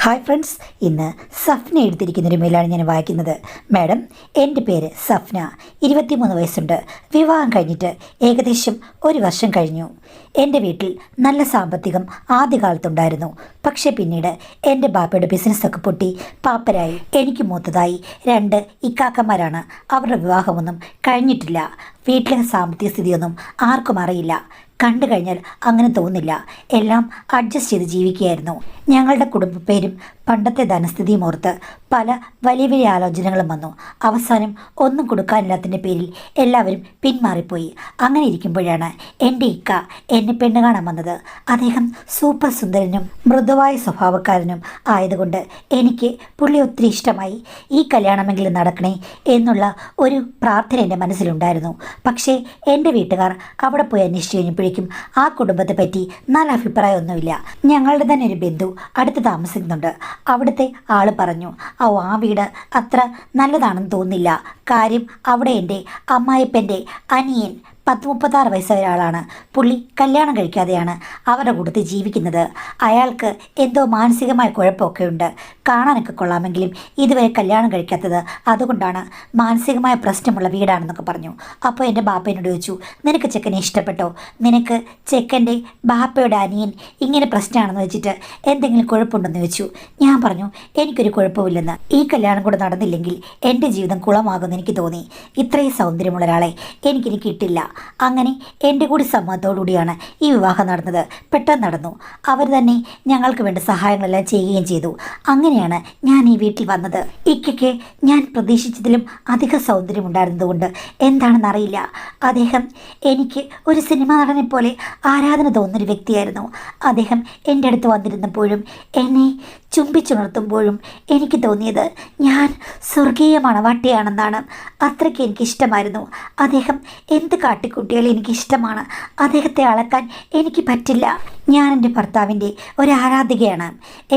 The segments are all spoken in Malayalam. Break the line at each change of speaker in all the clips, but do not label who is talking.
ഹായ് ഫ്രണ്ട്സ്, ഇന്ന് സഫ്ന എഴുതിയിരിക്കുന്നൊരു മെയിലാണ് ഞാൻ വായിക്കുന്നത്. മാഡം, എൻ്റെ പേര് സഫ്ന, 23 വയസ്സുണ്ട്. വിവാഹം കഴിഞ്ഞിട്ട് ഏകദേശം 1 വർഷം കഴിഞ്ഞു. എൻ്റെ വീട്ടിൽ നല്ല സാമ്പത്തികം ആദ്യകാലത്തുണ്ടായിരുന്നു. പക്ഷേ പിന്നീട് എൻ്റെ ബാപ്പയുടെ ബിസിനസ്സൊക്കെ പൊട്ടി പാപ്പരായി. എനിക്ക് മൂത്തതായി 2 ഇക്കാക്കന്മാരാണ്. അവരുടെ വിവാഹമൊന്നും കഴിഞ്ഞിട്ടില്ല. വീട്ടിലെ സാമ്പത്തിക സ്ഥിതിയൊന്നും ആർക്കും അറിയില്ല. കണ്ടു കഴിഞ്ഞാൽ അങ്ങനെ തോന്നില്ല. എല്ലാം അഡ്ജസ്റ്റ് ചെയ്ത് ജീവിക്കുകയായിരുന്നു. ഞങ്ങളുടെ കുടുംബ പേരും പണ്ടത്തെ ധനസ്ഥിതിയും ഓർത്ത് പല വലിയ വലിയ ആലോചനകളും വന്നു. അവസാനം ഒന്നും കൊടുക്കാനില്ലാത്തതിൻ്റെ പേരിൽ എല്ലാവരും പിന്മാറിപ്പോയി. അങ്ങനെ ഇരിക്കുമ്പോഴാണ് എൻ്റെ ഇക്ക എന്നെ പെണ്ണ് കാണാൻ വന്നത്. അദ്ദേഹം സൂപ്പർ സുന്ദരനും മൃദുവായ സ്വഭാവക്കാരനും ആയതുകൊണ്ട് എനിക്ക് പുള്ളി ഒത്തിരി ഇഷ്ടമായി. ഈ കല്യാണമെങ്കിലും നടക്കണേ എന്നുള്ള ഒരു പ്രാർത്ഥന എൻ്റെ മനസ്സിലുണ്ടായിരുന്നു. പക്ഷേ എൻ്റെ വീട്ടുകാർ അവിടെ പോയി അന്വേഷിച്ച് കഴിഞ്ഞപ്പോഴേക്കും ആ കുടുംബത്തെ പറ്റി നല്ല അഭിപ്രായമൊന്നുമില്ല. ഞങ്ങളുടെ തന്നെ ഒരു ബന്ധു അടുത്ത് താമസിക്കുന്നുണ്ട്. അവിടുത്തെ ആൾ പറഞ്ഞു, ആ വീട് അത്ര നല്ലതാണെന്ന് തോന്നുന്നില്ല. കാര്യം അവിടെ എൻ്റെ അമ്മായിപ്പൻ്റെ അനിയൻ 36 വയസ്സായ ഒരാളാണ്. പുള്ളി കല്യാണം കഴിക്കാതെയാണ് അവരുടെ കൂട്ടത്തിൽ ജീവിക്കുന്നത്. അയാൾക്ക് എന്തോ മാനസികമായ കുഴപ്പമൊക്കെ ഉണ്ട്. കാണാനൊക്കെ കൊള്ളാമെങ്കിലും ഇതുവരെ കല്യാണം കഴിക്കാത്തത് അതുകൊണ്ടാണ്. മാനസികമായ പ്രശ്നമുള്ള വീടാണെന്നൊക്കെ പറഞ്ഞു. അപ്പോൾ എൻ്റെ ബാപ്പയോട് ചോദിച്ചു, നിനക്ക് ചെക്കനെ ഇഷ്ടപ്പെട്ടോ? നിനക്ക് ചെക്കൻ്റെ ബാപ്പയുടെ അനിയൻ ഇങ്ങനെ പ്രശ്നമാണെന്ന് വെച്ചിട്ട് എന്തെങ്കിലും കുഴപ്പമുണ്ടെന്ന് ചോദിച്ചു. ഞാൻ പറഞ്ഞു, എനിക്കൊരു കുഴപ്പമില്ലെന്ന്. ഈ കല്യാണം കൂടെ നടന്നില്ലെങ്കിൽ എൻ്റെ ജീവിതം കുളമാകുമെന്ന് എനിക്ക് തോന്നി. ഇത്രയും സൗന്ദര്യമുള്ള ഒരാളെ എനിക്കിനി കിട്ടില്ല. അങ്ങനെ എൻ്റെ കൂടി സമ്മതത്തോടുകൂടിയാണ് ഈ വിവാഹം നടന്നത്. പെട്ടെന്ന് നടന്നു. അവർ തന്നെ ഞങ്ങൾക്ക് വേണ്ട സഹായങ്ങളെല്ലാം ചെയ്യുകയും ചെയ്തു. അങ്ങനെയാണ് ഞാൻ ഈ വീട്ടിൽ വന്നത്. ഇക്കയ്ക്ക് ഞാൻ പ്രതീക്ഷിച്ചതിലും അധിക സൗന്ദര്യമുണ്ടായിരുന്നതുകൊണ്ട് എന്താണെന്നറിയില്ല, അദ്ദേഹം എനിക്ക് ഒരു സിനിമാ നടനെ പോലെ ആരാധന തോന്നുന്നൊരു വ്യക്തിയായിരുന്നു. അദ്ദേഹം എൻ്റെ അടുത്ത് വന്നിരുന്നപ്പോഴും എന്നെ ചുംബിച്ചുണർത്തുമ്പോഴും എനിക്ക് തോന്നിയത് ഞാൻ സ്വർഗീയ മണവാട്ടിയാണെന്നാണ്. അത്രയ്ക്ക് എനിക്കിഷ്ടമായിരുന്നു അദ്ദേഹം. എന്ത് കാട്ടിക്കുട്ടിയാലും എനിക്കിഷ്ടമാണ്. അദ്ദേഹത്തെ അളക്കാൻ എനിക്ക് പറ്റില്ല. ഞാൻ എൻ്റെ ഭർത്താവിൻ്റെ ഒരു ആരാധികയാണ്.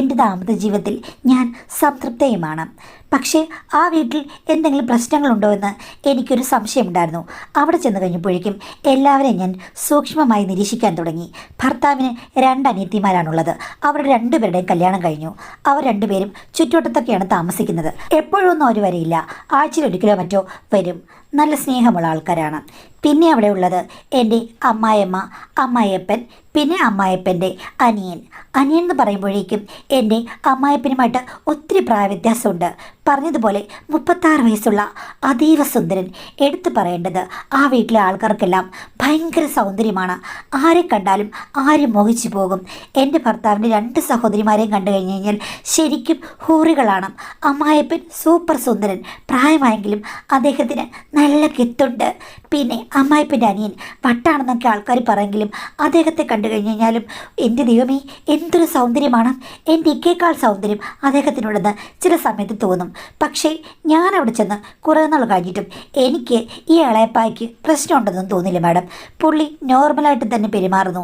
എൻ്റെ ദാമ്പത്യ ജീവിതത്തിൽ ഞാൻ സംതൃപ്തയുമാണ്. പക്ഷേ ആ വീട്ടിൽ എന്തെങ്കിലും പ്രശ്നങ്ങളുണ്ടോ എന്ന് എനിക്കൊരു സംശയമുണ്ടായിരുന്നു. അവിടെ ചെന്ന് കഴിഞ്ഞപ്പോഴേക്കും എല്ലാവരെയും ഞാൻ സൂക്ഷ്മമായി നിരീക്ഷിക്കാൻ തുടങ്ങി. ഭർത്താവിന് 2 അനിയത്തിമാരാണുള്ളത്. അവരുടെ 2 പേരുടെയും കല്യാണം കഴിഞ്ഞു. അവർ 2 പേരും ചുറ്റുവട്ടത്തൊക്കെയാണ് താമസിക്കുന്നത്. എപ്പോഴൊന്നും അവർ വരില്ല. ആഴ്ചയിൽ ഒരിക്കലോ മറ്റോ വരും. നല്ല സ്നേഹമുള്ള ആൾക്കാരാണ്. പിന്നെ അവിടെ ഉള്ളത് എൻ്റെ അമ്മായിയമ്മ, അമ്മായിയപ്പൻ, പിന്നെ അമ്മായിയപ്പൻ്റെ അനിയൻ. അനിയൻ എന്ന് പറയുമ്പോഴേക്കും എൻ്റെ അമ്മായിയപ്പനുമായിട്ട് ഒത്തിരി പ്രായവ്യത്യാസമുണ്ട്. പറഞ്ഞതുപോലെ 36 വയസ്സുള്ള അതീവ സുന്ദരൻ. എടുത്തു പറയേണ്ടത് ആ വീട്ടിലെ ആൾക്കാർക്കെല്ലാം ഭയങ്കര സൗന്ദര്യമാണ്. ആരെ കണ്ടാലും ആരും മോഹിച്ചു പോകും. എൻ്റെ ഭർത്താവിൻ്റെ 2 സഹോദരിമാരെയും കണ്ടു കഴിഞ്ഞ് കഴിഞ്ഞാൽ ശരിക്കും ഹൂറികളാണ്. അമ്മായിയപ്പൻ സൂപ്പർ സുന്ദരൻ, പ്രായമായെങ്കിലും അദ്ദേഹത്തിന് നല്ല കെത്തുണ്ട്. പിന്നെ അമ്മായിപ്പൻ്റെ അനിയൻ വട്ടാണെന്നൊക്കെ ആൾക്കാർ പറയെങ്കിലും അദ്ദേഹത്തെ കണ്ടു കഴിഞ്ഞ് കഴിഞ്ഞാലും എൻ്റെ ദൈവമേ എന്തൊരു സൗന്ദര്യമാണ്. എൻ്റെ ഇക്കേക്കാൾ സൗന്ദര്യം അദ്ദേഹത്തിനുണ്ടെന്ന് ചില സമയത്ത് തോന്നും. പക്ഷേ ഞാൻ അവിടെ ചെന്ന് കുറേ നാൾ കഴിഞ്ഞിട്ടും എനിക്ക് ഈ ഇളയപ്പായ്ക്ക് പ്രശ്നമുണ്ടെന്നൊന്നും തോന്നില്ല മാഡം. പുള്ളി നോർമലായിട്ട് തന്നെ പെരുമാറുന്നു.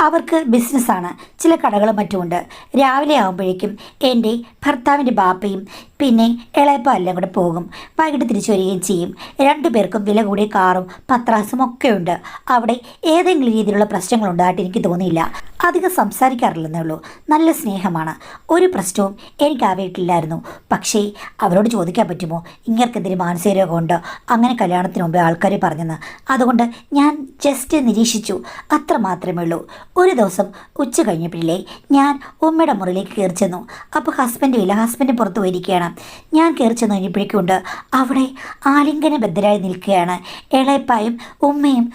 അവർക്ക് ബിസിനസ്സാണ്, ചില കടകളും മറ്റുമുണ്ട്. രാവിലെ ആകുമ്പോഴേക്കും എൻ്റെ ഭർത്താവിൻ്റെ ബാപ്പയും പിന്നെ ഇളയപ്പ എല്ലാം കൂടെ പോകും. വൈകിട്ട് തിരിച്ചു വരികയും ചെയ്യും. 2 പേർക്കും വില കൂടിയ കാറും പത്രാസും ഒക്കെ ഉണ്ട്. അവിടെ ഏതെങ്കിലും രീതിയിലുള്ള പ്രശ്നങ്ങളുണ്ടായിട്ട് എനിക്ക് തോന്നിയില്ല. അധികം സംസാരിക്കാറില്ലെന്നേ ഉള്ളൂ. നല്ല സ്നേഹമാണ്. ഒരു പ്രശ്നവും എനിക്ക് ആ വീട്ടിലില്ലായിരുന്നു. പക്ഷേ അവരോട് ചോദിക്കാൻ പറ്റുമോ ഇങ്ങർക്കെന്തെങ്കിലും മാനസിക രോഗമുണ്ടോ, അങ്ങനെ കല്യാണത്തിന് മുമ്പേ ആൾക്കാർ പറഞ്ഞെന്ന്. അതുകൊണ്ട് ഞാൻ ജസ്റ്റ് നിരീക്ഷിച്ചു, അത്ര മാത്രമേ ഉള്ളൂ. ഒരു ദിവസം ഉച്ച കഴിഞ്ഞപ്പോഴേ ഞാൻ ഉമ്മയുടെ മുറിയിലേക്ക് കയറി ചെന്നു. അപ്പോൾ ഹസ്ബൻഡും ഇല്ല, ഹസ്ബൻഡ് പുറത്ത് പോയിരിക്കുകയാണ്. ഞാൻ കയറി ചെന്ന് കഴിഞ്ഞപ്പോഴേക്കുണ്ട് അവിടെ ആലിംഗനബദ്ധരായി നിൽക്കുകയാണ് ഇളയപ്പായും ഉമ്മയും.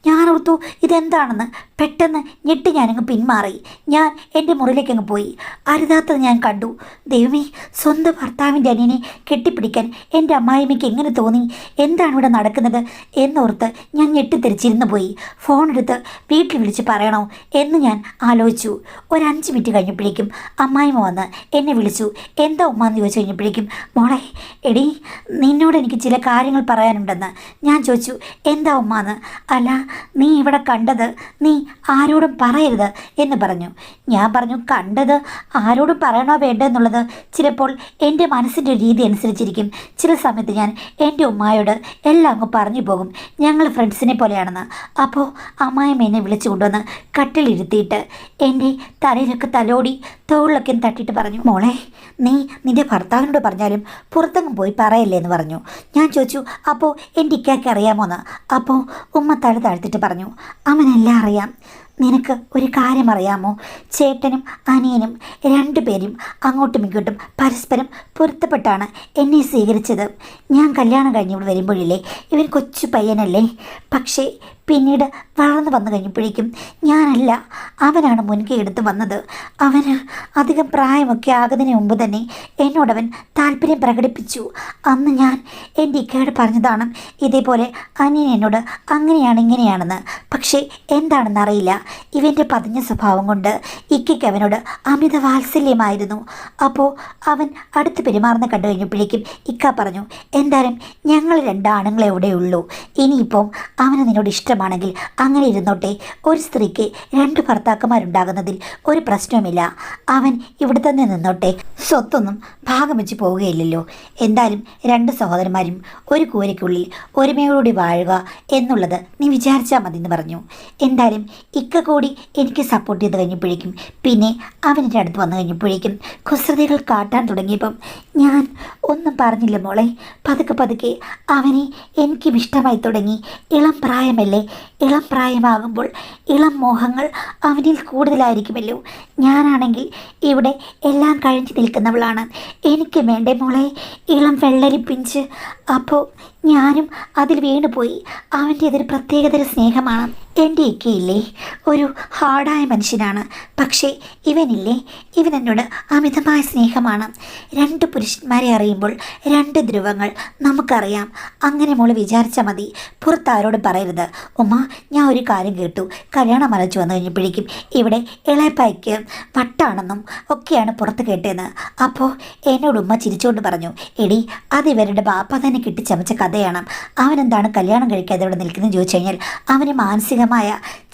ഞാൻ ഓർത്തു ഇതെന്താണെന്ന്. പെട്ടെന്ന് ഞെട്ടി ഞാനങ്ങ് പിന്മാറി. ഞാൻ എൻ്റെ മുറിയിലേക്ക് അങ്ങ് പോയി. അരുതാത്തത് ഞാൻ കണ്ടു. ദൈവമേ, സ്വന്തം ഭർത്താവിൻ്റെ അനിയനെ കെട്ടിപ്പിടിക്കാൻ എൻ്റെ അമ്മായിമ്മയ്ക്ക് എങ്ങനെ തോന്നി? എന്താണ് ഇവിടെ നടക്കുന്നത് എന്നോർത്ത് ഞാൻ ഞെട്ടിത്തെറിച്ചിരുന്നു പോയി. ഫോൺ എടുത്ത് വീട്ടിൽ വിളിച്ച് പറയണോ എന്ന് ഞാൻ ആലോചിച്ചു. ഒരു 5 മിനിറ്റ് കഴിഞ്ഞപ്പോഴേക്കും അമ്മായിമ്മ വന്ന് എന്നെ വിളിച്ചു. എന്താ ഉമ്മ എന്ന് ചോദിച്ചു കഴിഞ്ഞപ്പോഴേക്കും, മോളെ എടി, നിന്നോട് എനിക്ക് ചില കാര്യങ്ങൾ പറയാനുണ്ടെന്ന്. ഞാൻ ചോദിച്ചു, എന്താ ഉമ്മ എന്ന്. അല്ല, നീ ഇവിടെ കണ്ടത്, നീ ആരോടും പറയരുത് എന്ന് പറഞ്ഞു. ഞാൻ പറഞ്ഞു, കണ്ടത് ആരോടും പറയണോ വേണ്ടോ എന്നുള്ളത് ചിലപ്പോൾ എൻ്റെ മനസ്സിൻ്റെ രീതി അനുസരിച്ചിരിക്കും. ചില സമയത്ത് ഞാൻ എൻ്റെ ഉമ്മായോട് എല്ലാം അങ്ങ് പറഞ്ഞു പോകും, ഞങ്ങൾ ഫ്രണ്ട്സിനെ പോലെയാണെന്ന്. അപ്പോൾ അമ്മായിമ്മ എന്നെ വിളിച്ചു കൊണ്ടുവന്ന് കട്ടിലിരുത്തിയിട്ട് എൻ്റെ തലയിലൊക്കെ തലോടി തോളിലൊക്കെ തട്ടിയിട്ട് പറഞ്ഞു, മോളെ നീ നിൻ്റെ ഭർത്താവിനോട് പറഞ്ഞാലും പുറത്തെങ്ങും പോയി പറയല്ലേ എന്ന് പറഞ്ഞു. ഞാൻ ചോദിച്ചു, അപ്പോൾ എൻ്റെ ഇക്കയ്ക്ക് അറിയാമോന്ന്. അപ്പോൾ ഉമ്മ തല താഴ്ത്തിട്ട് പറഞ്ഞു, അവനെല്ലാം അറിയാം. നിനക്ക് ഒരു കാര്യം അറിയാമോ? ചേട്ടനും അനിയനും രണ്ടുപേരും അങ്ങോട്ടും ഇങ്ങോട്ടും പരസ്പരം പൊരുത്തപ്പെട്ടാണ് എന്നെ സ്വീകരിച്ചത്. ഞാൻ കല്യാണം കഴിഞ്ഞിവിടെ വരുമ്പോഴില്ലേ ഇവൻ കൊച്ചു പയ്യനല്ലേ, പക്ഷേ പിന്നീട് വളർന്നു വന്നു കഴിഞ്ഞപ്പോഴേക്കും ഞാനല്ല അവനാണ് മുൻകൈ എടുത്ത് വന്നത്. അവന് അധികം പ്രായമൊക്കെ ആകുന്നതിന് മുമ്പ് തന്നെ എന്നോടവൻ താല്പര്യം പ്രകടിപ്പിച്ചു. അന്ന് ഞാൻ എൻ്റെ ഇക്കയോട് പറഞ്ഞതാണ് ഇതേപോലെ അനിയൻ എന്നോട് അങ്ങനെയാണ് ഇങ്ങനെയാണെന്ന്. പക്ഷേ എന്താണെന്നറിയില്ല, ഇവൻ്റെ പതിഞ്ഞ സ്വഭാവം കൊണ്ട് ഇക്കയ്ക്ക് അവനോട് അമിത വാത്സല്യമായിരുന്നു. അപ്പോൾ അവൻ അടുത്ത് പെരുമാറുന്ന കണ്ടു കഴിഞ്ഞപ്പോഴേക്കും ഇക്ക പറഞ്ഞു, എന്തായാലും ഞങ്ങൾ രണ്ടാണുങ്ങളെ എവിടെയുള്ളൂ, ഇനിയിപ്പം അവന് നിന്നോട് ഇഷ്ടമാണെങ്കിൽ അങ്ങനെ ഇരുന്നോട്ടെ. ഒരു സ്ത്രീക്ക് രണ്ട് ഭർത്താക്കന്മാരുണ്ടാകുന്നതിൽ ഒരു പ്രശ്നവുമില്ല. അവൻ ഇവിടെ തന്നെ നിന്നോട്ടെ, സ്വത്തൊന്നും ഭാഗം വെച്ച് പോവുകയില്ലല്ലോ. എന്തായാലും രണ്ട് സഹോദരന്മാരും ഒരു കൂരയ്ക്കുള്ളിൽ ഒരുമയോടുകൂടി വാഴുക എന്നുള്ളത് നീ വിചാരിച്ചാൽ മതി എന്ന് പറഞ്ഞു. എന്തായാലും ഇക്ക കൂടി എനിക്ക് സപ്പോർട്ട് ചെയ്ത് കഴിഞ്ഞപ്പോഴേക്കും പിന്നെ അവൻ്റെ അടുത്ത് വന്നു കഴിഞ്ഞപ്പോഴേക്കും കുസൃതികൾ കാട്ടാൻ തുടങ്ങിയപ്പം ഞാൻ ഒന്നും പറഞ്ഞില്ല മോളെ. പതുക്കെ പതുക്കെ അവനെ എനിക്കും ഇഷ്ടമായി തുടങ്ങി. ഇളം പ്രായമല്ലേ, ഇളം പ്രായമാകുമ്പോൾ ഇളം മോഹങ്ങൾ അവനിൽ കൂടുതലായിരിക്കുമല്ലോ. ഞാനാണെങ്കിൽ ഇവിടെ എല്ലാം കഴിഞ്ഞ് നിൽക്കുന്നവളാണ്. എനിക്ക് വേണ്ടേ മോളെ ഇളം വെള്ളരി പിഞ്ച്. അപ്പോൾ ഞാനും അതിൽ വീണുപോയി. അവൻ്റെ അതൊരു പ്രത്യേകതര സ്നേഹമാണ്. എൻ്റെ ഇക്കയില്ലേ ഒരു ഹാർഡായ മനുഷ്യനാണ്, പക്ഷേ ഇവനില്ലേ ഇവൻ എന്നോട് അമിതമായ സ്നേഹമാണ്. രണ്ട് പുരുഷന്മാരെ അറിയുമ്പോൾ രണ്ട് ധ്രുവങ്ങൾ നമുക്കറിയാം. അങ്ങനെ മോള് വിചാരിച്ചാൽ മതി, പുറത്താരോടും പറയരുത്. ഉമ്മ, ഞാൻ ഒരു കാര്യം കേട്ടു, കല്യാണം അലച്ചു വന്നു കഴിഞ്ഞപ്പോഴേക്കും ഇവിടെ ഇളയപ്പായ്ക്ക് വട്ടാണെന്നും ഒക്കെയാണ് പുറത്ത് കേട്ടതെന്ന്. അപ്പോൾ എന്നോട് ഉമ്മ ചിരിച്ചുകൊണ്ട് പറഞ്ഞു, എടി അത് ഇവരുടെ ബാപ്പ തന്നെ കിട്ടിച്ചമച്ച കഥയാണ്. അവനെന്താണ് കല്യാണം കഴിക്കാതെ ഇവിടെ നിൽക്കുന്നതെന്ന് ചോദിച്ചു കഴിഞ്ഞാൽ അവന് മാനസികമായ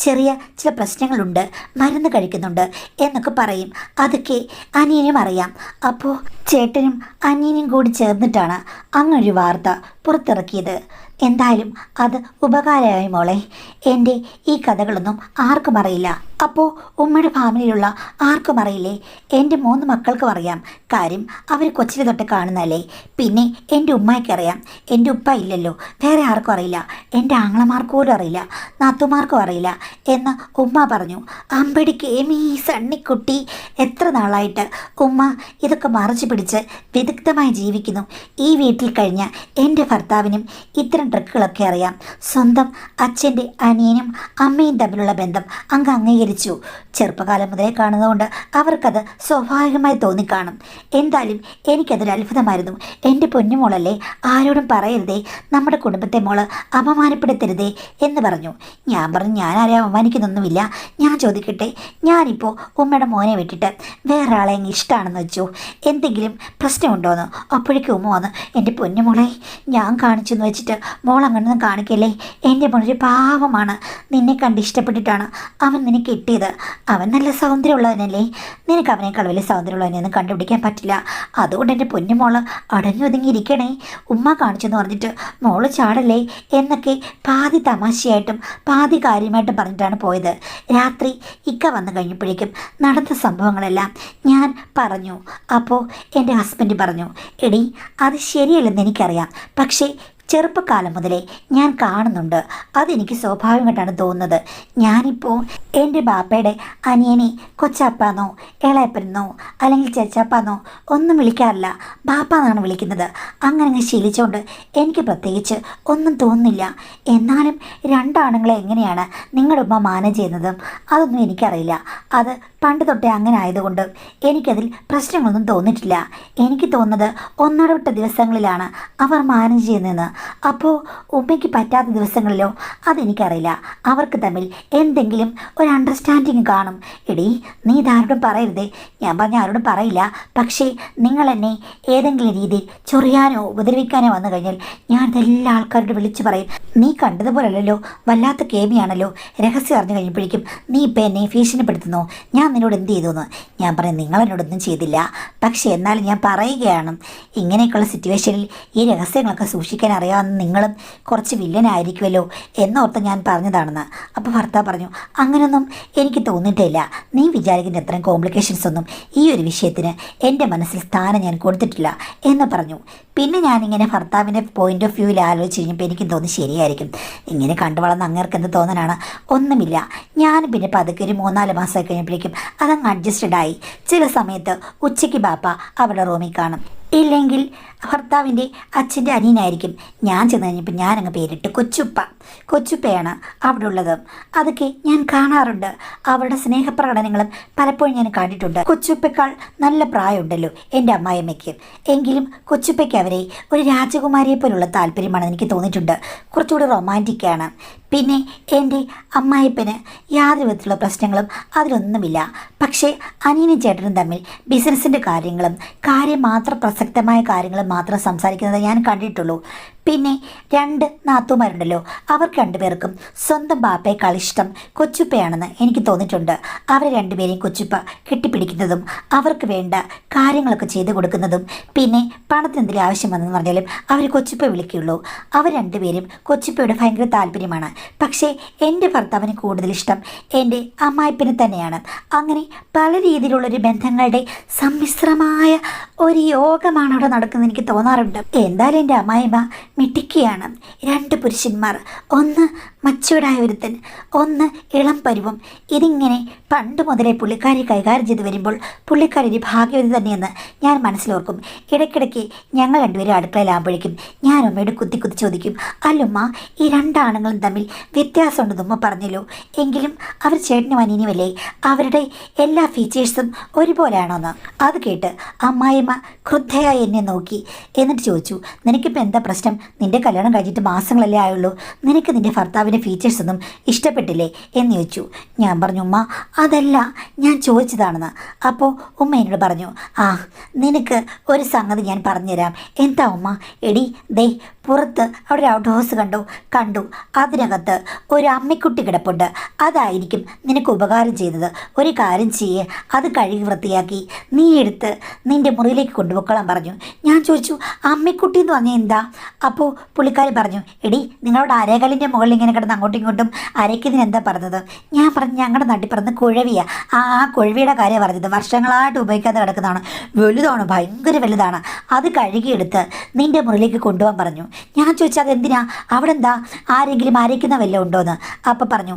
ചെറിയ ചില പ്രശ്നങ്ങളുണ്ട്, മരുന്ന് കഴിക്കുന്നുണ്ട് എന്നൊക്കെ പറയും. അതൊക്കെ അനിയനും അറിയാം. അപ്പോൾ ചേട്ടനും അനിയനും കൂടി ചേർന്നിട്ടാണ് അങ്ങനൊരു വാർത്ത പുറത്തിറക്കിയത്. എന്തായാലും അത് ഉപകാരമായി മോളെ. എൻ്റെ ഈ കഥകളൊന്നും ആർക്കും അറിയില്ല. അപ്പോൾ ഉമ്മയുടെ ഫാമിലിയിലുള്ള ആർക്കും അറിയില്ലേ? എൻ്റെ 3 മക്കൾക്കും അറിയാം. കാര്യം അവർ കൊച്ചിലെ തൊട്ട് കാണുന്നതല്ലേ. പിന്നെ എൻ്റെ ഉമ്മയ്ക്കറിയാം. എൻ്റെ ഉപ്പ ഇല്ലല്ലോ, വേറെ ആർക്കും അറിയില്ല. എൻ്റെ ആങ്ങളമാർക്ക് പോലും അറിയില്ല, നാത്തുമാർക്കും അറിയില്ല എന്ന് ഉമ്മ പറഞ്ഞു. അമ്പടിക്ക് ഏമീ സണ്ണിക്കുട്ടി, എത്ര നാളായിട്ട് ഉമ്മ ഇതൊക്കെ മറച്ചു പിടിച്ച് വിദഗ്ധമായി ജീവിക്കുന്നു. ഈ വീട്ടിൽ കഴിഞ്ഞ എൻ്റെ ഭർത്താവിനും ഇത്തരം ട്രിക്കുകളൊക്കെ അറിയാം. സ്വന്തം അച്ഛൻ്റെ അനിയനും അമ്മയും തമ്മിലുള്ള ബന്ധം അങ്ങ് അംഗീകരിച്ചു. ചെറുപ്പകാലം മുതലേ കാണുന്നതുകൊണ്ട് അവർക്കത് സ്വാഭാവികമായി തോന്നിക്കാണും. എന്തായാലും എനിക്കതൊരു അത്ഭുതമായിരുന്നു. എൻ്റെ പൊന്നുമോളല്ലേ, ആരോടും പറയരുതേ, നമ്മുടെ കുടുംബത്തെ മോള് അപമാനപ്പെടുത്തരുതേ എന്ന് പറഞ്ഞു. ഞാൻ പറഞ്ഞു, ഞാൻ ആരെയും അപമാനിക്കുന്നൊന്നുമില്ല. ഞാൻ ചോദിക്കട്ടെ, ഞാനിപ്പോൾ ഉമ്മയുടെ മോനെ വിട്ടിട്ട് വേറെ ആളെ അങ്ങ് ഇഷ്ടമാണെന്ന് വെച്ചു, എന്തെങ്കിലും പ്രശ്നമുണ്ടോയെന്ന്? അപ്പോഴേക്കും ഉമ്മ വന്ന്, എൻ്റെ പൊന്നുമോളെ ഞാൻ കാണിച്ചെന്ന് വെച്ചിട്ട് മോൾ അങ്ങനൊന്നും കാണിക്കല്ലേ. എൻ്റെ മോനൊരു പാവമാണ്, നിന്നെ കണ്ട് ഇഷ്ടപ്പെട്ടിട്ടാണ് അവൻ നിന്നെ കിട്ടിയത്. അവൻ നല്ല സൗന്ദര്യമുള്ളവനല്ലേ, നിനക്ക് അവനേക്കാൾ വലിയ സൗന്ദര്യമുള്ളവനെയൊന്നും കണ്ടുപിടിക്കാൻ പറ്റില്ല. അതുകൊണ്ട് എൻ്റെ പൊന്നുമോള് അടഞ്ഞൊതുങ്ങിയിരിക്കണേ, ഉമ്മ കാണിച്ചെന്ന് പറഞ്ഞിട്ട് മോള് ചാടല്ലേ എന്നൊക്കെ പാതി തമാശയായിട്ടും പാതി കാര്യമായിട്ടും പറഞ്ഞിട്ടാണ് പോയത്. രാത്രി ഇക്ക വന്നു കഴിഞ്ഞപ്പോഴേക്കും നടന്ന സംഭവങ്ങളെല്ലാം ഞാൻ പറഞ്ഞു. അപ്പോൾ എൻ്റെ ഹസ്ബൻഡ് പറഞ്ഞു, എടി അത് ശരിയല്ലെന്ന് എനിക്കറിയാം, പക്ഷേ ചെറുപ്പക്കാലം മുതലേ ഞാൻ കാണുന്നുണ്ട്, അതെനിക്ക് സ്വാഭാവികമായിട്ടാണ് തോന്നുന്നത്. ഞാനിപ്പോൾ എൻ്റെ ബാപ്പയുടെ അനിയനെ കൊച്ചാപ്പാന്നോ ഇളയപ്പനെന്നോ അല്ലെങ്കിൽ ചേച്ചാപ്പാന്നോ ഒന്നും വിളിക്കാറില്ല, ബാപ്പ എന്നാണ് വിളിക്കുന്നത്. അങ്ങനെ ശീലിച്ചുകൊണ്ട് എനിക്ക് പ്രത്യേകിച്ച് ഒന്നും തോന്നുന്നില്ല. എന്നാലും രണ്ടാണുങ്ങളെ എങ്ങനെയാണ് നിങ്ങളുടെ ഉമ്മ മാനേജ് ചെയ്യുന്നതും അതൊന്നും എനിക്കറിയില്ല. അത് പണ്ട് തൊട്ടേ അങ്ങനെ ആയതുകൊണ്ട് എനിക്കതിൽ പ്രശ്നങ്ങളൊന്നും തോന്നിയിട്ടില്ല. എനിക്ക് തോന്നുന്നത് ഒന്നടവിട്ട ദിവസങ്ങളിലാണ് അവർ മാനേജ് ചെയ്യുന്നതെന്ന്. അപ്പോൾ ഉമ്മയ്ക്ക് പറ്റാത്ത ദിവസങ്ങളിലോ അതെനിക്കറിയില്ല. അവർക്ക് തമ്മിൽ എന്തെങ്കിലും ഒരു അണ്ടർസ്റ്റാൻഡിങ് കാണും. എടീ, നീ ഇതാരോടും പറയരുതേ. ഞാൻ പറഞ്ഞ ആരോടും പറയില്ല. പക്ഷേ നിങ്ങൾ എന്നെ ഏതെങ്കിലും രീതിയിൽ ചൊറിയാനോ ഉപദ്രവിക്കാനോ വന്നു കഴിഞ്ഞാൽ ഞാൻ ഇതെല്ലാ ആൾക്കാരോട് വിളിച്ചു പറയും. നീ കണ്ടതുപോലല്ലോ, വല്ലാത്ത കേമിയാണല്ലോ. രഹസ്യം അറിഞ്ഞു കഴിഞ്ഞപ്പോഴേക്കും നീ ഇപ്പം എന്നെ ഭീഷണിപ്പെടുത്തുന്നു. ഞാൻ നിന്നോട് എന്ത് ചെയ്തു എന്ന്. ഞാൻ പറയും, നിങ്ങളെന്നോടൊന്നും ചെയ്തില്ല. പക്ഷേ എന്നാലും ഞാൻ പറയുകയാണ്, ഇങ്ങനെയൊക്കെയുള്ള സിറ്റുവേഷനിൽ ഈ രഹസ്യങ്ങളൊക്കെ സൂക്ഷിക്കാൻ അറിയാവുന്ന നിങ്ങളും കുറച്ച് വില്ലനായിരിക്കുമല്ലോ എന്നോർത്ത് ഞാൻ പറഞ്ഞതാണെന്ന്. അപ്പോൾ ഭർത്താവ് പറഞ്ഞു, അങ്ങനെയൊന്നും എനിക്ക് തോന്നിയിട്ടില്ല. നീ വിചാരിക്കുന്ന അത്രയും കോംപ്ലിക്കേഷൻസ് ഒന്നും ഈ ഒരു വിഷയത്തിന് എൻ്റെ മനസ്സിൽ സ്ഥാനം ഞാൻ കൊടുത്തിട്ടില്ല എന്ന് പറഞ്ഞു. പിന്നെ ഞാനിങ്ങനെ ഭർത്താവിൻ്റെ പോയിൻ്റ് ഓഫ് വ്യൂവിൽ ആലോചിച്ച് കഴിഞ്ഞപ്പോൾ എനിക്കും തോന്നി ശരിയായിരിക്കും. ഇങ്ങനെ കണ്ടു വളർന്ന അങ്ങേർക്ക് എന്ത് തോന്നാനാണ്? ഒന്നുമില്ല. ഞാൻ പിന്നെ പതുക്കെ ഒരു 3-4 മാസമായി കഴിഞ്ഞപ്പോഴേക്കും അതങ്ങ് അഡ്ജസ്റ്റഡ് ആയി. ചില സമയത്ത് ഉച്ചയ്ക്ക് ബാപ്പ അവരുടെ റൂമിൽ കാണും, ഇല്ലെങ്കിൽ ഭർത്താവിൻ്റെ അച്ഛൻ്റെ അനിയനായിരിക്കും. ഞാൻ ചെന്ന് കഴിഞ്ഞപ്പോൾ ഞാനങ്ങ് പേരിട്ട് കൊച്ചുപ്പയാണ് അവിടെ ഉള്ളത്. അതൊക്കെ ഞാൻ കാണാറുണ്ട്. അവരുടെ സ്നേഹപ്രകടനങ്ങളും പലപ്പോഴും ഞാൻ കണ്ടിട്ടുണ്ട്. കൊച്ചുപ്പേക്കാൾ നല്ല പ്രായമുണ്ടല്ലോ എൻ്റെ അമ്മായിയമ്മയ്ക്ക്. എങ്കിലും കൊച്ചുപ്പയ്ക്ക് അവരെ ഒരു രാജകുമാരിയെ പോലുള്ള താല്പര്യമാണെന്ന് എനിക്ക് തോന്നിയിട്ടുണ്ട്. കുറച്ചുകൂടി റൊമാൻറ്റിക്കാണ്. പിന്നെ എൻ്റെ അമ്മായിപ്പന് യാതൊരു വിധത്തിലുള്ള പ്രശ്നങ്ങളും അതിലൊന്നുമില്ല. പക്ഷേ അനിയനും ചേട്ടനും തമ്മിൽ ബിസിനസ്സിൻ്റെ കാര്യങ്ങളും മാത്രം പ്രസക്തമായ കാര്യങ്ങളും മാത്രം സംസാരിക്കുന്നത് ഞാൻ കണ്ടിട്ടുള്ളൂ. പിന്നെ 2 നാത്തൂമാരുണ്ടല്ലോ, അവർക്ക് 2 പേർക്കും സ്വന്തം ബാപ്പയേക്കാൾ ഇഷ്ടം കൊച്ചുപ്പയാണെന്ന് എനിക്ക് തോന്നിയിട്ടുണ്ട്. അവർ 2 പേരെയും കൊച്ചുപ്പ കെട്ടിപ്പിടിക്കുന്നതും അവർക്ക് വേണ്ട കാര്യങ്ങളൊക്കെ ചെയ്തു കൊടുക്കുന്നതും പിന്നെ പണത്തിന് എന്തെങ്കിലും ആവശ്യം വന്നെന്ന് പറഞ്ഞാലും അവർ കൊച്ചുപ്പ വിളിക്കുകയുള്ളൂ. അവർ 2 പേരും കൊച്ചുപ്പയോട് ഭയങ്കര താല്പര്യമാണ്. പക്ഷേ എൻ്റെ ഭർത്താവിന് കൂടുതൽ ഇഷ്ടം എൻ്റെ അമ്മായിപ്പനെ തന്നെയാണ്. അങ്ങനെ പല രീതിയിലുള്ളൊരു ബന്ധങ്ങളുടെ സമ്മിശ്രമായ ഒരു യോഗമാണ് അവിടെ നടക്കുന്നത് എനിക്ക് തോന്നാറുണ്ട്. എന്തായാലും എൻ്റെ അമ്മായിമ്മ മിടുക്കിയാണ്. 2 പുരുഷന്മാർ, ഒന്ന് മച്ചുവടായ ഒരുത്തൻ, ഒന്ന് ഇളം പരുവം. ഇതിങ്ങനെ പണ്ട് മുതലേ പുള്ളിക്കാരി കൈകാര്യം ചെയ്ത് വരുമ്പോൾ പുള്ളിക്കാരി ഒരു ഭാഗ്യവതി തന്നെയെന്ന് ഞാൻ മനസ്സിലോർക്കും. ഇടയ്ക്കിടയ്ക്ക് ഞങ്ങൾ 2 പേരും അടുക്കളയിലാകുമ്പോഴേക്കും ഞാൻ ഉമ്മയോട് കുത്തി ചോദിക്കും, അല്ലുമ്മ, ഈ 2 ആണുങ്ങളും തമ്മിൽ വ്യത്യാസമുണ്ടെന്ന് ഉമ്മ പറഞ്ഞല്ലോ, എങ്കിലും അവർ ചേട്ടനും അനിയനുമല്ലേ, അവരുടെ എല്ലാ ഫീച്ചേഴ്സും ഒരുപോലെയാണോന്ന്. അത് കേട്ട് അമ്മായിമ്മ ക്രുദ്ധയായി എന്നെ നോക്കി. എന്നിട്ട് ചോദിച്ചു, നിനക്കിപ്പോൾ എന്താ പ്രശ്നം? നിൻ്റെ കല്യാണം കഴിഞ്ഞിട്ട് മാസങ്ങളല്ലേ ആയുള്ളൂ, നിനക്ക് നിൻ്റെ ഭർത്താവിൻ്റെ ഫീച്ചേഴ്സ് ഒന്നും ഇഷ്ടപ്പെട്ടില്ലേ എന്ന് ചോദിച്ചു. ഞാൻ പറഞ്ഞു, ഉമ്മ അതല്ല ഞാൻ ചോദിച്ചതാണെന്ന്. അപ്പോൾ ഉമ്മ എന്നോട് പറഞ്ഞു, നിനക്ക് ഒരു സംഗതി ഞാൻ പറഞ്ഞുതരാം. എന്താ ഉമ്മ? എടി, ദേ പുറത്ത് അവിടെ ഒരു ഔട്ട് ഹൗസ് കണ്ടു. അതിനകത്ത് ഒരു അമ്മിക്കുട്ടി കിടപ്പുണ്ട്. അതായിരിക്കും നിനക്ക് ഉപകാരം ചെയ്തത്. ഒരു കാര്യം ചെയ്യേ, അത് കഴുകി വൃത്തിയാക്കി നീ എടുത്ത് നിൻ്റെ മുറിയിലേക്ക് കൊണ്ടുപോയിക്കോളാൻ പറഞ്ഞു. ഞാൻ ചോദിച്ചു, അമ്മിക്കുട്ടി എന്ന് പറഞ്ഞാൽ എന്താ? അപ്പോൾ പുള്ളിക്കാരി പറഞ്ഞു, എടി, നിങ്ങളുടെ അരകലിൻ്റെ മുകളിൽ ഇങ്ങനെ കിടന്ന് അങ്ങോട്ടും ഇങ്ങോട്ടും അരയ്ക്കുന്നതിന് എന്താ പറഞ്ഞത്? ഞാൻ പറഞ്ഞു, ഞങ്ങളുടെ നാട്ടിൽ പറഞ്ഞത് കുഴവിയാണ്. ആ കുഴവിയുടെ കാര്യം പറഞ്ഞത്. വർഷങ്ങളായിട്ട് ഉപയോഗിക്കാതെ കിടക്കുന്നതാണ്. വലുതാണ്, ഭയങ്കര വലുതാണ്. അത് കഴുകിയെടുത്ത് നിൻ്റെ മുറിയിലേക്ക് കൊണ്ടുപോകാൻ പറഞ്ഞു. ഞാൻ ചോദിച്ചാൽ അതെന്തിനാ? അവിടെ എന്താ ആരെങ്കിലും അരയ്ക്കുന്ന വല്ലതും ഉണ്ടോയെന്ന്. അപ്പം പറഞ്ഞു,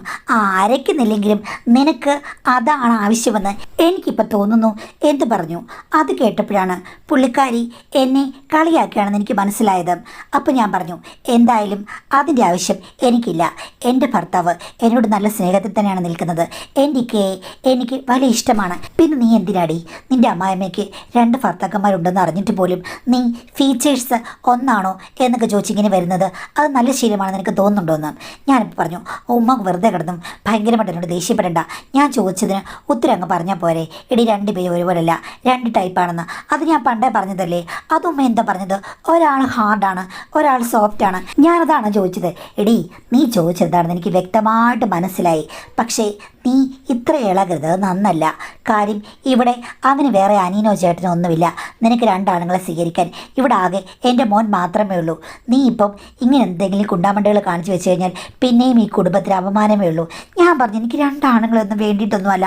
അരയ്ക്കുന്നില്ലെങ്കിലും നിനക്ക് അതാണ് ആവശ്യമെന്ന് എനിക്കിപ്പോൾ തോന്നുന്നു എന്ന് പറഞ്ഞു. അത് കേട്ടപ്പോഴാണ് പുള്ളിക്കാരി എന്നെ കളിയാക്കുകയാണെന്ന് എനിക്ക് മനസ്സിലായത്. അപ്പോൾ ഞാൻ പറഞ്ഞു, എന്തായാലും അതിൻ്റെ ആവശ്യം എനിക്കില്ല. എൻ്റെ ഭർത്താവ് എന്നോട് നല്ല സ്നേഹത്തിൽ തന്നെയാണ് നിൽക്കുന്നത്. എനിക്ക് വലിയ ഇഷ്ടമാണ്. പിന്നെ നീ എന്തിനാടി നിൻ്റെ അമ്മായിമ്മയ്ക്ക് 2 ഭർത്താക്കന്മാരുണ്ടെന്ന് അറിഞ്ഞിട്ട് പോലും നീ ഫീച്ചേഴ്സ് ഒന്നാണോ എന്നൊക്കെ ചോദിച്ചിങ്ങനെ വരുന്നത്? അത് നല്ല ശീലമാണെന്ന് എനിക്ക് തോന്നുന്നുണ്ടോയെന്ന്. ഞാനിപ്പോൾ പറഞ്ഞു, ഉമ്മ വെറുതെ കിടന്നും ഭയങ്കരമായിട്ട് എന്നോട് ദേഷ്യപ്പെടേണ്ട. ഞാൻ ചോദിച്ചതിന് ഉത്തരം അങ്ങ് പറഞ്ഞാൽ പോരെ. എടി, 2 പേരും ഒരുപോലല്ല, 2 ടൈപ്പാണെന്ന്. അത് ഞാൻ പണ്ടേ പറഞ്ഞതല്ലേ. അതുമ്മ എന്താ പറഞ്ഞത്? ഒരാൾ ഹാർഡാണ്, ഒരാൾ സോഫ്റ്റാണ്. ഞാനതാണ് ചോദിച്ചത്. എടി, നീ ചോദിച്ചതാണെന്ന് എനിക്ക് വ്യക്തമായിട്ട് മനസ്സിലായി. പക്ഷേ നീ ഇത്ര ഇളകരുത്, നന്നല്ല. കാര്യം ഇവിടെ അവന് വേറെ അനിയനോ ചേട്ടനോ ഒന്നുമില്ല. നിനക്ക് 2 ആണുങ്ങളെ സ്വീകരിക്കാൻ ഇവിടെ ആകെ എൻ്റെ മോൻ മാത്രമേ ഉള്ളൂ. നീ ഇപ്പം ഇങ്ങനെ എന്തെങ്കിലും കുണ്ടാമണ്ടകൾ കാണിച്ചു വെച്ച് കഴിഞ്ഞാൽ പിന്നെയും ഈ കുടുംബത്തിന് അപമാനമേ ഉള്ളൂ. ഞാൻ പറഞ്ഞു, എനിക്ക് 2 ആണുങ്ങളൊന്നും വേണ്ടിയിട്ടൊന്നുമല്ല.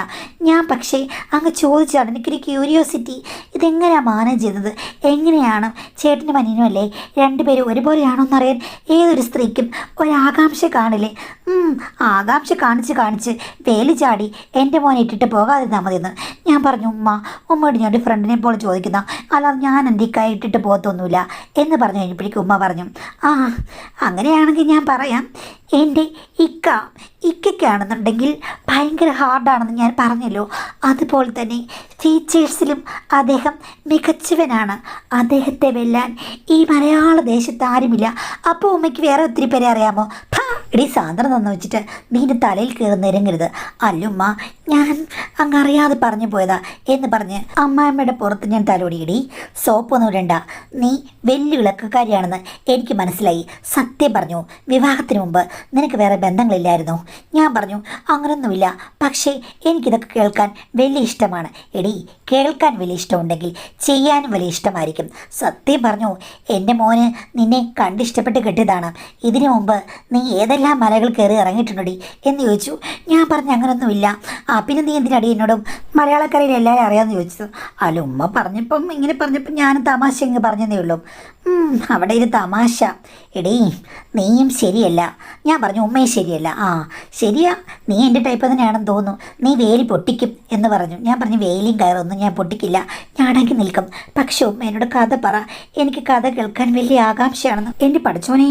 ഞാൻ പക്ഷേ അങ്ങ് ചോദിച്ചാണ്. എനിക്കൊരു ക്യൂരിയോസിറ്റി, ഇതെങ്ങനെയാണ് മാനേജ് ചെയ്തത്? എങ്ങനെയാണ് ചേട്ടനും അനിയനും അല്ലേ 2 പേരും ഒരുപോലെയാണോ എന്നറിയാൻ ഏതൊരു സ്ത്രീക്കും ഒരാകാംക്ഷ കാണില്ലേ? ആകാംക്ഷ കാണിച്ച് വേലി ചാടി എൻ്റെ മോനെ ഇട്ടിട്ട് പോകാതിരുന്നാൽ മതിയെന്ന് ഞാൻ പറഞ്ഞു. ഉമ്മയോട് ഞാൻ ഒരു ഫ്രണ്ടിനെ പോലെ ചോദിക്കുന്ന, അല്ലാതെ ഞാൻ എൻ്റെ കൈ ഇട്ടിട്ട് പോകത്തൊന്നുമില്ല എന്ന് പറഞ്ഞു കഴിഞ്ഞപ്പോഴേക്കും ഉമ്മ പറഞ്ഞു, അങ്ങനെയാണെങ്കിൽ ഞാൻ പറയാം. എൻ്റെ ഇക്ക ഇക്കയ്ക്കാണെന്നുണ്ടെങ്കിൽ ഭയങ്കര ഹാർഡാണെന്ന് ഞാൻ പറഞ്ഞല്ലോ. അതുപോലെ തന്നെ ടീച്ചേഴ്സിലും അദ്ദേഹം മികച്ചവനാണ്. അദ്ദേഹത്തെ വെല്ലാൻ ഈ മലയാള ദേശത്ത് ആരുമില്ല. അപ്പോൾ ഉമ്മയ്ക്ക് വേറെ ഒത്തിരി പേരെ അറിയാമോ? ഇടീ സാന്ദ്രം തന്നു വെച്ചിട്ട് നീൻ്റെ തലയിൽ കയറി നിരങ്ങരുത്. അല്ലുമ്മ, ഞാൻ അങ്ങറിയാതെ പറഞ്ഞു പോയതാ എന്ന് പറഞ്ഞ് അമ്മാമ്മയുടെ പുറത്ത് ഞാൻ തലോടിയിടി. സോപ്പൊന്നും ഇടണ്ട, നീ വലിയ വിളക്കക്കാരിയാണെന്ന് എനിക്ക് മനസ്സിലായി. സത്യം പറഞ്ഞു, വിവാഹത്തിന് മുമ്പ് നിനക്ക് വേറെ ബന്ധങ്ങളില്ലായിരുന്നു. ഞാൻ പറഞ്ഞു അങ്ങനൊന്നുമില്ല, പക്ഷേ എനിക്കിതൊക്കെ കേൾക്കാൻ വലിയ ഇഷ്ടമാണ്. എടി, കേൾക്കാൻ വലിയ ഇഷ്ടമുണ്ടെങ്കിൽ ചെയ്യാനും വലിയ ഇഷ്ടമായിരിക്കും. സത്യം പറഞ്ഞു, എൻ്റെ മോന് നിന്നെ കണ്ടിഷ്ടപ്പെട്ട് കെട്ടിയതാണ്. ഇതിനു മുമ്പ് നീ ഏതെല്ലാം മലകൾ കയറി ഇറങ്ങിയിട്ടുണ്ടടി എന്ന് ചോദിച്ചു. ഞാൻ പറഞ്ഞു അങ്ങനൊന്നുമില്ല. പിന്നെ നീ എന്തിനടി എന്നോടും മലയാളക്കരയിൽ എല്ലാവരും അറിയാമെന്ന് ചോദിച്ചത്. അല്ല, ഉമ്മ പറഞ്ഞപ്പം ഇങ്ങനെ പറഞ്ഞപ്പം ഞാൻ തമാശ ഇങ്ങ് പറഞ്ഞതേ ഉള്ളൂ. അവിടെ ഒരു തമാശ. എടീ, നീയും ശരിയല്ല. ഞാൻ പറഞ്ഞു ഉമ്മയും ശരിയല്ല. ശരിയാ, നീ എൻ്റെ ടൈപ്പ് തന്നെയാണെന്ന് തോന്നുന്നു. നീ വേലി പൊട്ടിക്കും എന്ന് പറഞ്ഞു. ഞാൻ പറഞ്ഞു വേലിയും കയറൊന്നും ഞാൻ പൊട്ടിക്കില്ല, ഞാൻ അടങ്ങി നിൽക്കും. പക്ഷെ ഉമ്മ എന്നോട് കഥ പറ, എനിക്ക് കഥ കേൾക്കാൻ വലിയ ആകാംക്ഷയാണെന്ന്. എൻ്റെ പഠിച്ചോനെ,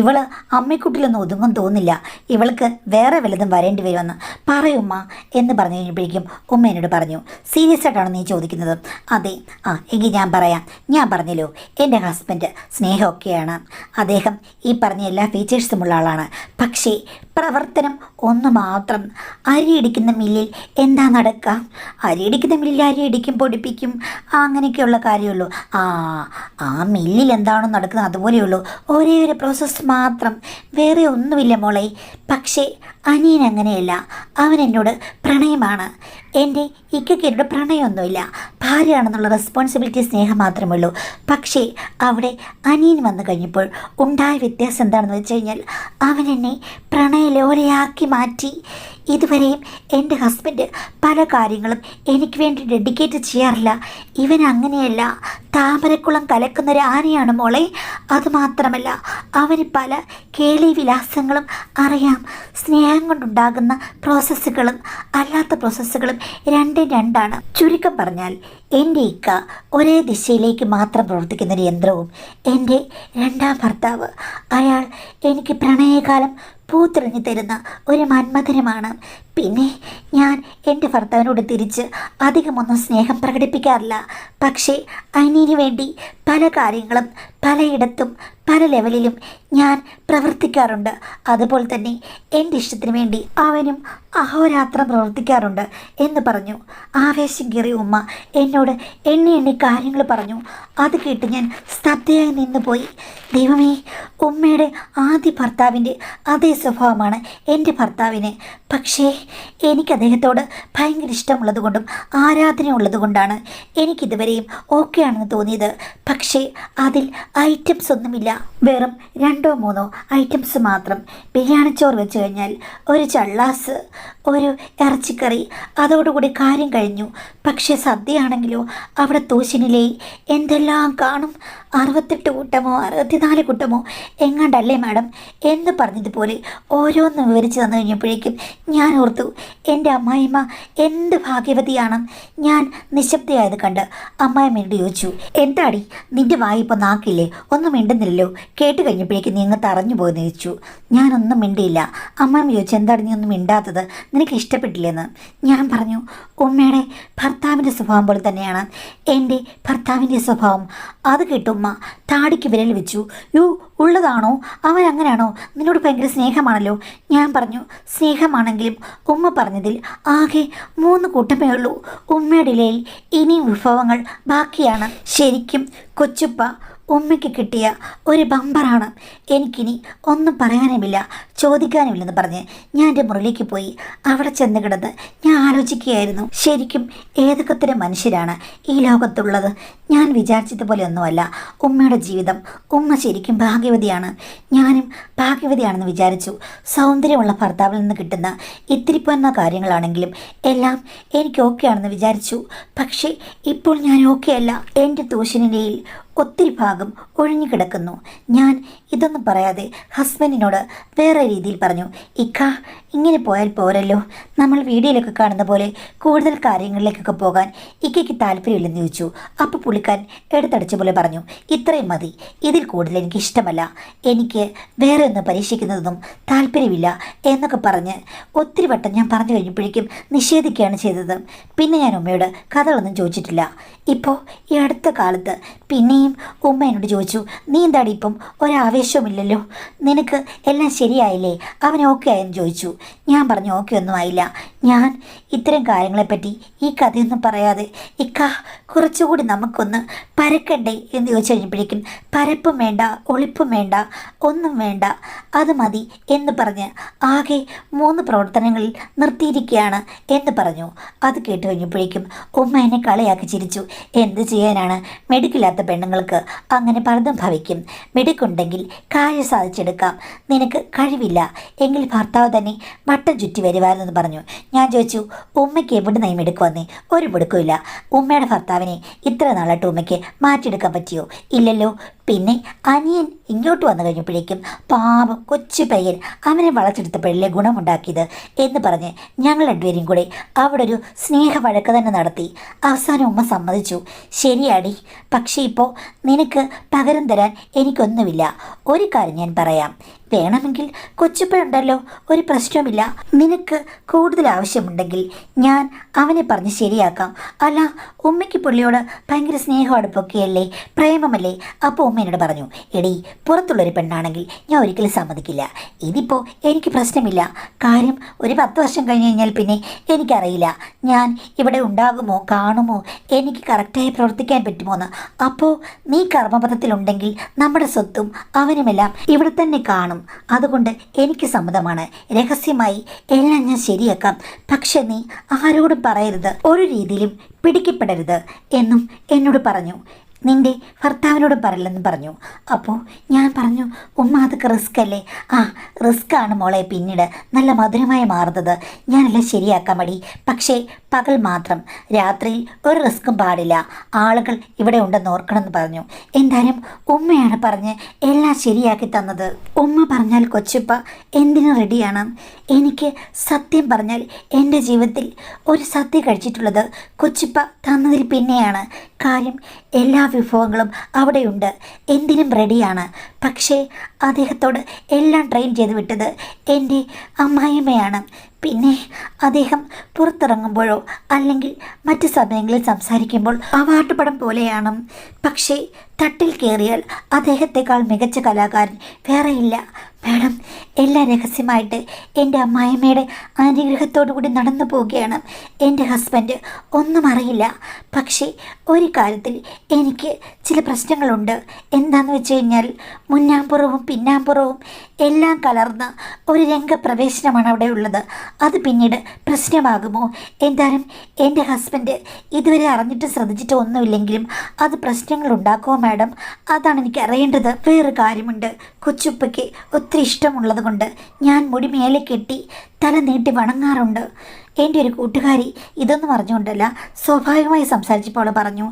ഇവള് അമ്മക്കുട്ടിലൊന്നും ഒതുങ്ങും തോന്നില്ല. ഇവൾക്ക് വേറെ വല്ലതും വരേണ്ടി വരുമെന്ന് പറയുമ്മ എന്ന് പറഞ്ഞു കഴിഞ്ഞപ്പോഴേക്കും ഉമ്മ എന്നോട് പറഞ്ഞു, സീരിയസ് ആയിട്ടാണോ നീ ചോദിക്കുന്നത്? അതെ. എങ്കിൽ ഞാൻ പറയാം. ഞാൻ പറഞ്ഞല്ലോ, എൻ്റെ ഹസ്ബൻഡ് സ്നേഹമൊക്കെയാണ്. അദ്ദേഹം ഈ പറഞ്ഞ എല്ലാ ഫീച്ചേഴ്സുമുള്ള ആളാണ്. പക്ഷേ പ്രവർത്തനം ഒന്ന് മാത്രം. അരിയിടിക്കുന്ന മില്ലിൽ എന്താ നടക്കുക? അരിയിടിക്കുന്ന മില്ലിൽ അരി ഇടിക്കും, പൊടിപ്പിക്കും, അങ്ങനെയൊക്കെയുള്ള കാര്യമുള്ളൂ. ആ മില്ലിൽ എന്താണോ നടക്കുന്നത് അതുപോലെയുള്ളൂ. ഒരേ ഒരു പ്രോസസ്സ് മാത്രം, വേറെ ഒന്നുമില്ല മോളെ. പക്ഷേ അനിയൻ അങ്ങനെയല്ല. അവൻ എന്നോട് പ്രണയമാണ്. എൻ്റെ ഇക്കയ്ക്ക് എന്നോട് പ്രണയമൊന്നുമില്ല. ഭാര്യയാണെന്നുള്ള റെസ്പോൺസിബിലിറ്റി, സ്നേഹം മാത്രമേ ഉള്ളൂ. പക്ഷേ അവിടെ അനിയൻ വന്നു കഴിഞ്ഞപ്പോൾ ഉണ്ടായ വ്യത്യാസം എന്താണെന്ന് വെച്ച് കഴിഞ്ഞാൽ അവൻ എന്നെ പ്രണയലോലയാക്കി മാറ്റി. ഇതുവരെയും എൻ്റെ ഹസ്ബൻഡ് പല കാര്യങ്ങളും എനിക്ക് വേണ്ടി ഡെഡിക്കേറ്റ് ചെയ്യാറില്ല. ഇവൻ അങ്ങനെയല്ല. താമരക്കുളം കലക്കുന്നൊരു ആനയാണ് മോളെ. അതുമാത്രമല്ല, അവന് പല കേളി വിലാസങ്ങളും അറിയാം. സ്നേഹം കൊണ്ടുണ്ടാകുന്ന പ്രോസസ്സുകളും അല്ലാത്ത പ്രോസസ്സുകളും രണ്ടും രണ്ടാണ്. ചുരുക്കം പറഞ്ഞാൽ എൻ്റെ ഇക്ക ഒരേ ദിശയിലേക്ക് മാത്രം പ്രവർത്തിക്കുന്നൊരു യന്ത്രവും എൻ്റെ രണ്ടാം ഭർത്താവ്, അയാൾ എനിക്ക് പ്രണയകാലം പൂത്തെറിഞ്ഞു തരുന്ന ഒരു മന്മഥനുമാണ്. പിന്നെ ഞാൻ എൻ്റെ ഭർത്താവിനോട് തിരിച്ച് അധികമൊന്നും സ്നേഹം പ്രകടിപ്പിക്കാറില്ല. പക്ഷേ അനിയന് വേണ്ടി പല കാര്യങ്ങളും പലയിടത്തും പല ലെവലിലും ഞാൻ പ്രവർത്തിക്കാറുണ്ട്. അതുപോലെ തന്നെ എൻ്റെ ഇഷ്ടത്തിന് വേണ്ടി അവനും അഹോരാത്രം പ്രവർത്തിക്കാറുണ്ട് എന്ന് പറഞ്ഞു. ആവേശം കയറിയ ഉമ്മ എന്നോട് എണ്ണി കാര്യങ്ങൾ പറഞ്ഞു. അത് കേട്ട് ഞാൻ സ്തബ്ധയായി നിന്നുപോയി. ദൈവമേ, ഉമ്മയുടെ ആദ്യ ഭർത്താവിൻ്റെ അതേ സ്വഭാവമാണ് എൻ്റെ ഭർത്താവിന്. പക്ഷേ എനിക്ക് അദ്ദേഹത്തോട് ഭയങ്കര ഇഷ്ടമുള്ളതുകൊണ്ടും ആരാധന ഉള്ളതുകൊണ്ടാണ് എനിക്കിതുവരെയും ഓക്കെ ആണെന്ന് തോന്നിയത്. പക്ഷേ അതിൽ ഐറ്റംസ് ഒന്നുമില്ല. വെറും 2-3 ഐറ്റംസ് മാത്രം. ബിരിയാണിച്ചോറ് വെച്ച് കഴിഞ്ഞാൽ ഒരു ചള്ളാസ്, ഒരു ഇറച്ചിക്കറി, അതോടുകൂടി കാര്യം കഴിഞ്ഞു. പക്ഷേ സദ്യയാണെങ്കിലോ അവിടെ തൂശനിലയിൽ എന്തെല്ലാം കാണും. 68 കൂട്ടമോ 64 കൂട്ടമോ എങ്ങാണ്ടല്ലേ മാഡം എന്ന് പറഞ്ഞതുപോലെ ഓരോന്നും വിവരിച്ച് തന്നു കഴിഞ്ഞപ്പോഴേക്കും ഞാൻ ഓർത്തു, എൻ്റെ അമ്മായിമ്മ എന്ത് ഭാഗ്യവതിയാണ്. ഞാൻ നിശബ്ദയായത് കണ്ട് അമ്മായിമ്മയോട് ചോദിച്ചു, എന്താടി നിൻ്റെ വായി ഇപ്പോൾ നാക്കില്ലേ? ഒന്നും മിണ്ടുന്നില്ലല്ലോ. കേട്ട് കഴിഞ്ഞപ്പോഴേക്കും നീ അങ്ങ് തറഞ്ഞു പോയെന്ന് ചോദിച്ചു. ഞാനൊന്നും മിണ്ടിയില്ല. അമ്മായിമ്മ ചോദിച്ചു, എന്താണ് നീ ഒന്നും മിണ്ടാത്തത്? നിനക്ക് ഇഷ്ടപ്പെട്ടില്ലെന്ന്. ഞാൻ പറഞ്ഞു, ഉമ്മയുടെ ഭർത്താവിൻ്റെ സ്വഭാവം പോലെ തന്നെയാണ് എൻ്റെ ഭർത്താവിൻ്റെ സ്വഭാവം. അത് കേട്ടുമ്മ താടിക്ക് വിരൽ വെച്ചു. ഉള്ളതാണോ? അവൻ അങ്ങനെയാണോ? നിന്നോട് ഭയങ്കര സ്നേഹമാണല്ലോ. ഞാൻ പറഞ്ഞു, സ്നേഹമാണെങ്കിലും ഉമ്മ പറഞ്ഞതിൽ ആകെ 3 കൂട്ടമേ ഉള്ളൂ. ഉമ്മയുടെ ഇലയിൽ ഇനിയും വിഭവങ്ങൾ ബാക്കിയാണ്. ശരിക്കും കൊച്ചുപ്പ ഉമ്മയ്ക്ക് കിട്ടിയ ഒരു ബമ്പറാണ്. എനിക്കിനി ഒന്നും പറയാനുമില്ല, ചോദിക്കാനുമില്ലെന്ന് പറഞ്ഞ് ഞാൻ എൻ്റെ മുറിയിലേക്ക് പോയി. അവിടെ ചെന്ന് കിടന്ന് ഞാൻ ആലോചിക്കുകയായിരുന്നു, ശരിക്കും ഏതൊക്കെ തരം മനുഷ്യരാണ് ഈ ലോകത്തുള്ളത്. ഞാൻ വിചാരിച്ചതുപോലെ ഒന്നുമല്ല ഉമ്മയുടെ ജീവിതം. ഉമ്മ ശരിക്കും ഭാഗ്യവതിയാണ്. ഞാനും ഭാഗ്യവതിയാണെന്ന് വിചാരിച്ചു. സൗന്ദര്യമുള്ള ഭർത്താവിൽ നിന്ന് കിട്ടുന്ന ഇത്തിരിപ്പോന്ന കാര്യങ്ങളാണെങ്കിലും എല്ലാം എനിക്ക് ഓക്കെ ആണെന്ന് വിചാരിച്ചു. പക്ഷേ ഇപ്പോൾ ഞാൻ ഓക്കെ അല്ല. എൻ്റെ തൂശനിലയിൽ ഒത്തിരി ഭാഗം ഒഴിഞ്ഞു കിടക്കുന്നു. ഞാൻ ഇതൊന്നും പറയാതെ ഹസ്ബൻഡിനോട് വേറെ രീതിയിൽ പറഞ്ഞു, ഇക്ക ഇങ്ങനെ പോയാൽ പോരല്ലോ, നമ്മൾ വീഡിയോയിലൊക്കെ കാണുന്ന പോലെ കൂടുതൽ കാര്യങ്ങളിലേക്കൊക്കെ പോകാൻ ഇക്കയ്ക്ക് താല്പര്യമില്ലെന്ന് ചോദിച്ചു. അപ്പോൾ പുള്ളിക്കാരൻ എടുത്തടിച്ച പോലെ പറഞ്ഞു, ഇത്രയും മതി, ഇതിൽ കൂടുതൽ എനിക്ക് ഇഷ്ടമല്ല, എനിക്ക് വേറെ ഒന്ന് പരീക്ഷിക്കുന്നതൊന്നും താല്പര്യമില്ല എന്നൊക്കെ പറഞ്ഞ് ഒത്തിരി വട്ടം ഞാൻ പറഞ്ഞു കഴിഞ്ഞപ്പോഴേക്കും നിഷേധിക്കുകയാണ് ചെയ്തത്. പിന്നെ ഞാൻ ഉമ്മയോട് കഥകളൊന്നും ചോദിച്ചിട്ടില്ല. ഇപ്പോൾ ഈ അടുത്ത കാലത്ത് പിന്നെയും ഉമ്മ എന്നോട് ചോദിച്ചു, നീ എന്താടി ഇപ്പം ഒരാവേശവുമില്ലല്ലോ, നിനക്ക് എല്ലാം ശരിയായില്ലേ, അവൻ ഓക്കെ ആയെന്ന് ചോദിച്ചു. ഞാൻ പറഞ്ഞു ഓക്കെ ഒന്നും ആയില്ല, ഞാൻ ഇത്തരം കാര്യങ്ങളെപ്പറ്റി ഈ കഥയൊന്നും പറയാതെ ഇക്ക കുറച്ചുകൂടി നമുക്കൊന്ന് പരക്കണ്ടേ എന്ന് ചോദിച്ചു കഴിഞ്ഞപ്പോഴേക്കും പരപ്പും വേണ്ട ഒളിപ്പും വേണ്ട ഒന്നും വേണ്ട, അത് മതി എന്ന് പറഞ്ഞ് ആകെ 3 പ്രവർത്തനങ്ങളിൽ നിർത്തിയിരിക്കുകയാണ് എന്ന് പറഞ്ഞു. അത് കേട്ട് കഴിഞ്ഞപ്പോഴേക്കും ഉമ്മ എന്നെ കളിയാക്കി ചിരിച്ചു. എന്ത് ചെയ്യാനാണ്, മെടുക്കില്ലാത്ത പെണ്ണുങ്ങൾക്ക് അങ്ങനെ പലതും ഭവിക്കും. മെടുക്കുണ്ടെങ്കിൽ കാര്യം സാധിച്ചെടുക്കാം, നിനക്ക് കഴിവില്ല എങ്കിൽ ഭർത്താവ് തന്നെ വട്ടം ചുറ്റി വരുവാനെന്ന് പറഞ്ഞു. ഞാൻ ചോദിച്ചു, ഉമ്മയ്ക്ക് എവിടെ നിന്നായി മെടുക്ക് വന്നേ? ഒരു മെടുക്കുമില്ല. ഉമ്മയുടെ ഭർത്താവിനെ ഇത്ര നാളായിട്ട് ഉമ്മയ്ക്ക് മാറ്റിയെടുക്കാൻ പറ്റിയോ? ഇല്ലല്ലോ. പിന്നെ അനിയൻ ഇങ്ങോട്ട് വന്നു കഴിഞ്ഞപ്പോഴേക്കും പാപം കൊച്ചു പയ്യൻ അവനെ വളച്ചെടുത്തപ്പോഴല്ലേ ഗുണമുണ്ടാക്കിയത് എന്ന് പറഞ്ഞ് ഞങ്ങൾ രണ്ടുപേരും കൂടെ അവിടെ ഒരു സ്നേഹ വഴക്ക് തന്നെ നടത്തി. അവസാനം ഉമ്മ സമ്മതിച്ചു. ശരിയാടി, പക്ഷേ ഇപ്പോൾ നിനക്ക് പകരം തരാൻ എനിക്കൊന്നുമില്ല. ഒരു കാര്യം ഞാൻ പറയാം, വേണമെങ്കിൽ കൊച്ചുപ്പഴുണ്ടല്ലോ, ഒരു പ്രശ്നവുമില്ല. നിനക്ക് കൂടുതൽ ആവശ്യമുണ്ടെങ്കിൽ ഞാൻ അവനെ പറഞ്ഞ് ശരിയാക്കാം. അല്ല, ഉമ്മയ്ക്ക് പുള്ളിയോട് ഭയങ്കര സ്നേഹം അടുപ്പൊക്കെയല്ലേ, പ്രേമമല്ലേ? അപ്പോൾ ഉമ്മ എന്നോട് പറഞ്ഞു, എടി പുറത്തുള്ളൊരു പെണ്ണാണെങ്കിൽ ഞാൻ ഒരിക്കലും സമ്മതിക്കില്ല. ഇതിപ്പോൾ എനിക്ക് പ്രശ്നമില്ല, കാര്യം ഒരു 10 വർഷം കഴിഞ്ഞ് കഴിഞ്ഞാൽ പിന്നെ എനിക്കറിയില്ല ഞാൻ ഇവിടെ ഉണ്ടാകുമോ കാണുമോ, എനിക്ക് കറക്റ്റായി പ്രവർത്തിക്കാൻ പറ്റുമോയെന്ന്. അപ്പോൾ നീ കർമ്മപഥത്തിലുണ്ടെങ്കിൽ നമ്മുടെ സ്വത്തും അവനുമെല്ലാം ഇവിടെ തന്നെ കാണും. അതുകൊണ്ട് എനിക്ക് സമ്മതമാണ്, രഹസ്യമായി എല്ലാം ഞാൻ ശരിയാക്കാം. പക്ഷെ നീ ആരോടും പറയരുത്, ഒരു രീതിയിലും പിടിക്കപ്പെടരുത് എന്നും എന്നോട് പറഞ്ഞു. നിൻ്റെ ഭർത്താവിനോട് പറയില്ലെന്ന് പറഞ്ഞു. അപ്പോൾ ഞാൻ പറഞ്ഞു, ഉമ്മ അതൊക്കെ റിസ്ക് അല്ലേ? ആ റിസ്ക്കാണ് മോളെ, പിന്നീട് നല്ല മധുരമായി മാറുന്നത്. ഞാനെല്ലാം ശരിയാക്കാൻ മടി, പക്ഷേ പകൽ മാത്രം, രാത്രിയിൽ ഒരു റിസ്ക്കും പാടില്ല, ആളുകൾ ഇവിടെ ഉണ്ടെന്ന് ഓർക്കണമെന്ന് പറഞ്ഞു. എന്തായാലും ഉമ്മയാണ് പറഞ്ഞ് എല്ലാം ശരിയാക്കി തന്നത്. ഉമ്മ പറഞ്ഞാൽ കൊച്ചുപ്പ എന്തിനും റെഡിയാണ്. എനിക്ക് സത്യം പറഞ്ഞാൽ എൻ്റെ ജീവിതത്തിൽ ഒരു സദ്യ കഴിച്ചിട്ടുള്ളത് കൊച്ചുപ്പ തന്നതിൽ പിന്നെയാണ്. കാര്യം എല്ലാ വിഭവങ്ങളും അവിടെയുണ്ട്, എന്തിനും റെഡിയാണ്. പക്ഷേ അദ്ദേഹത്തോട് എല്ലാം ട്രെയിൻ ചെയ്ത് വിട്ടത് എൻ്റെ അമ്മായിയമ്മയാണ്. പിന്നെ അദ്ദേഹം പുറത്തിറങ്ങുമ്പോഴോ അല്ലെങ്കിൽ മറ്റ് സമയങ്ങളിൽ സംസാരിക്കുമ്പോൾ അവാർഡ് പടം പോലെയാണ്. പക്ഷേ തട്ടിൽ കയറിയാൽ അദ്ദേഹത്തെക്കാൾ മികച്ച കലാകാരൻ വേറെയില്ല. മാഡം, എല്ലാം രഹസ്യമായിട്ട് എൻ്റെ അമ്മായിമ്മയുടെ അനുഗ്രഹത്തോടു കൂടി നടന്നു പോവുകയാണ്. എൻ്റെ ഹസ്ബൻഡ് ഒന്നും അറിയില്ല. പക്ഷേ ഒരു കാര്യത്തിൽ എനിക്ക് ചില പ്രശ്നങ്ങളുണ്ട്. എന്താണെന്ന് വെച്ച് കഴിഞ്ഞാൽ മുന്നാമ്പുറവും പിന്നാമ്പുറവും എല്ലാം കലർന്ന ഒരു രംഗപ്രവേശനമാണ് അവിടെ ഉള്ളത്. അത് പിന്നീട് പ്രശ്നമാകുമോ? എന്തായാലും എൻ്റെ ഹസ്ബൻഡ് ഇതുവരെ അറിഞ്ഞിട്ട് ശ്രദ്ധിച്ചിട്ടോ ഒന്നുമില്ലെങ്കിലും അത് പ്രശ്നങ്ങൾ ഉണ്ടാക്കുമോ മാഡം? അതാണ് എനിക്ക് അറിയേണ്ടത്. വേറെ കാര്യമുണ്ട്, കൊച്ചുപ്പയ്ക്ക് ഒത്തിരി ഇഷ്ടമുള്ളത് കൊണ്ട് ഞാൻ മുടി മേലെ കെട്ടി തല നീട്ടി വണങ്ങാറുണ്ട്. എൻ്റെ ഒരു കൂട്ടുകാരി ഇതൊന്നും അറിഞ്ഞുകൊണ്ടല്ല, സ്വാഭാവികമായി സംസാരിച്ചപ്പോൾ പറഞ്ഞു,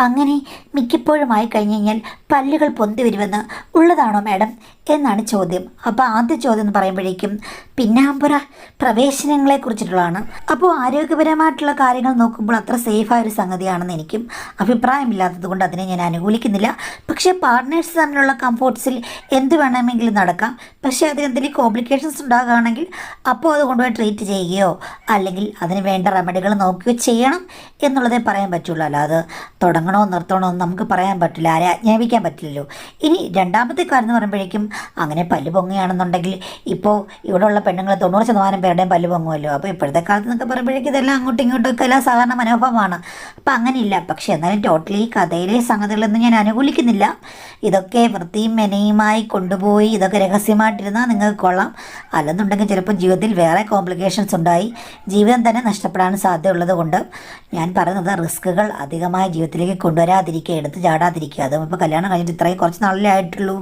അങ്ങനെ മിക്കപ്പോഴുമായി കഴിഞ്ഞ് കഴിഞ്ഞാൽ പല്ലുകൾ പൊന്തി വരുമെന്ന് ഉള്ളതാണോ മാഡം എന്നാണ് ചോദ്യം. അപ്പോൾ ആദ്യ ചോദ്യം എന്ന് പറയുമ്പോഴേക്കും പിന്നാമ്പുറ പ്രവേശനങ്ങളെക്കുറിച്ചിട്ടുള്ളതാണ്. അപ്പോൾ ആരോഗ്യപരമായിട്ടുള്ള കാര്യങ്ങൾ നോക്കുമ്പോൾ അത്ര സേഫായൊരു സംഗതിയാണെന്ന് എനിക്കും അഭിപ്രായമില്ലാത്തത് കൊണ്ട് അതിനെ ഞാൻ അനുകൂലിക്കുന്നില്ല. പക്ഷേ പാർട്ട്നേഴ്സ് തമ്മിലുള്ള കംഫോർട്ട്സിൽ എന്ത് വേണമെങ്കിലും നടക്കാം. പക്ഷേ അതിനെന്തെങ്കിലും കോംപ്ലിക്കേഷൻസ് ഉണ്ടാകുകയാണെങ്കിൽ അപ്പോൾ അത് കൊണ്ടുപോയി ട്രീറ്റ് ചെയ്യുകയോ അല്ലെങ്കിൽ അതിന് വേണ്ട റെമഡികൾ നോക്കുകയോ ചെയ്യണം എന്നുള്ളതേ പറയാൻ പറ്റുള്ളൂ. അല്ലാതെ തുടങ്ങണോ നിർത്തണോ എന്ന് നമുക്ക് പറയാൻ പറ്റില്ല, ആരെ ആജ്ഞാപിക്കാൻ പറ്റില്ലല്ലോ. ഇനി രണ്ടാമത്തെ കാര്യം എന്ന് പറയുമ്പോഴേക്കും അങ്ങനെ പല്ല് പൊങ്ങുകയാണെന്നുണ്ടെങ്കിൽ ഇപ്പോൾ ഇവിടെയുള്ള പെണ്ണുങ്ങൾ 90% പേരുടെയും പല്ല് പൊങ്ങുമല്ലോ. അപ്പോൾ ഇപ്പോഴത്തെ കാലത്ത് എന്നൊക്കെ പറയുമ്പോഴേക്കും ഇതെല്ലാം അങ്ങോട്ടും ഇങ്ങോട്ടൊക്കെ എല്ലാം സാധാരണ മനോഭാവമാണ്. അപ്പോൾ അങ്ങനെയില്ല. പക്ഷേ എന്നാലും ടോട്ടലി കഥയിലെ സംഗതികളൊന്നും ഞാൻ അനുകൂലിക്കുന്നില്ല. ഇതൊക്കെ വൃത്തിയും മെനയുമായി കൊണ്ടുപോയി ഇതൊക്കെ രഹസ്യമായിട്ടിരുന്നാൽ നിങ്ങൾക്ക് കൊള്ളാം. അല്ലെന്നുണ്ടെങ്കിൽ ചിലപ്പോൾ ജീവിതത്തിൽ വേറെ കോംപ്ലിക്കേഷൻസ് ഉണ്ടായി ജീവിതം തന്നെ നഷ്ടപ്പെടാൻ സാധ്യതയുള്ളത് കൊണ്ട് ഞാൻ പറയുന്നത് റിസ്കുകൾ അധികമായി ജീവിതത്തിലേക്ക് കൊണ്ടുവരാതിരിക്കുക, എടുത്ത് ചാടാതിരിക്കുക. അതും ഇപ്പോൾ കല്യാണം കഴിഞ്ഞിട്ട് ഇത്രയും കുറച്ച് നാളിലേ ആയിട്ടുള്ളൂ.